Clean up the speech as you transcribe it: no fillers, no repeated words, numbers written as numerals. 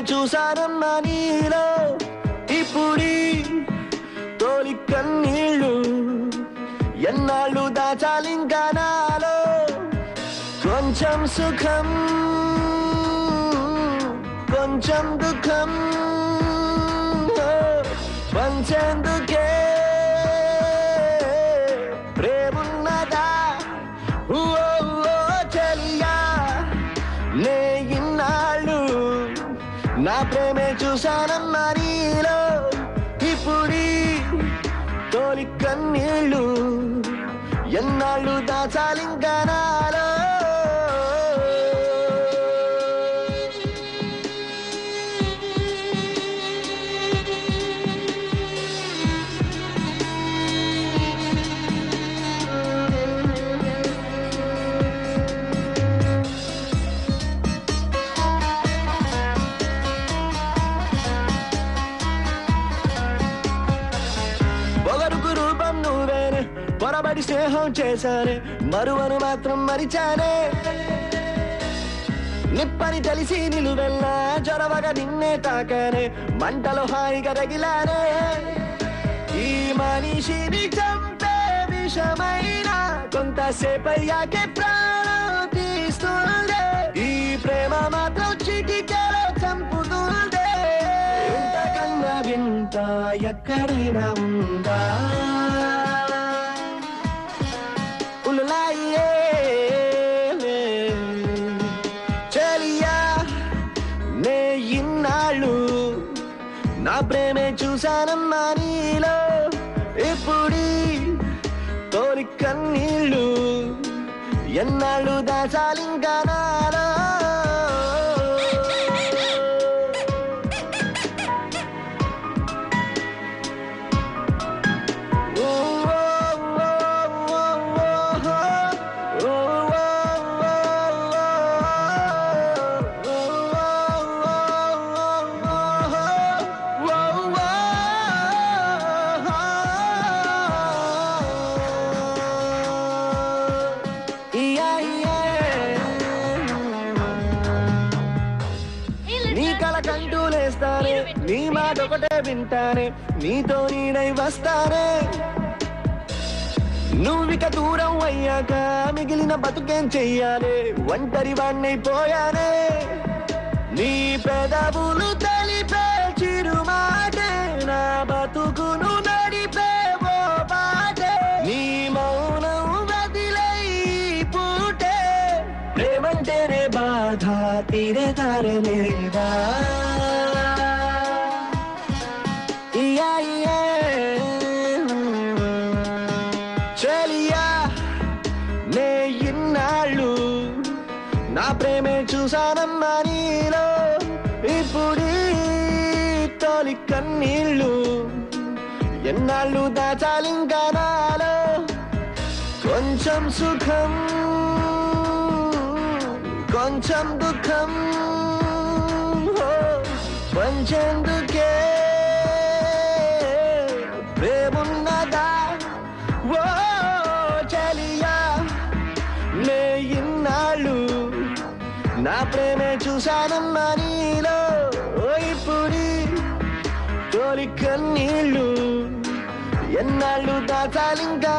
చూసానమ్మా నీలో ఇప్పుడీ తోలి కన్నీళ్ళు ఎన్నాళ్ళు దాచాలింకా నాలో కొంచెం సుఖం కొంచెం దుఃఖం పంచేందుకే ప్రేమున్నదా ఓ చెలియా నే ఇన్నాళ్ళు నా ప్రేమే చూసానమ్మా నీలో ఇప్పుడీ తోలి కన్నీళ్ళు ఎన్నాళ్ళు దాచాలింకా నాలో పొరబడి స్నేహం చేశానే మరువను మాత్రం మరిచానే నిప్పని తెలిసి నిలువెల్లా జొరవగా నిన్నే తాకానే మంటలు హాయిగా రగిలానే ఈ మనిషిని చంపే విషమైన కొంతసేపయ్యాకే ప్రాణం తీస్తుందే ఈ ప్రేమ మాత్రం చిటికెలో చంపుతుందే ఇంతకన్నా వింత ఎక్కడైనా ఉందా చెలియా నే ఇన్నాళ్ళు నా ప్రేమే చూసానమ్మా నీలో ఇప్పుడీ తోలి కన్నీళ్ళు ఎన్నాళ్ళు దాచాలింకా నాలో కంటూ లేస్తానే నీ మాట ఒకటే వింటానే నీతో నీడై వస్తానే నువ్విక దూరం అయ్యాక మిగిలిన బతుకేం చెయ్యాలి ఒంటరి వాణ్ణైపోయానే నీ పెదవులు తెలిపే చిరుమాటే నా బతుకును నడిపే ఓ బాటే నీ మౌనం వదిలై పూటే ప్రేమంటేనే బాధ తీరే తారలేదా చెలియా నే ఇన్నాళ్ళు నా ప్రేమే చూసానమ్మా నీలో ఇప్పుడీ తోలి కన్నీళ్ళు ఎన్నాళ్ళు దాచాలింకా నాలో కొంచెం సుఖం కొంచెం దుఃఖం పంచేందుకే ప్రేమున్నదా ఓ చెలియా నే ఇన్నాళ్ళు నా ప్రేమే చూసానమ్మా నీలో ఇప్పుడీ తోలి కన్నీళ్ళు ఎన్నాళ్ళు దాచాలింకా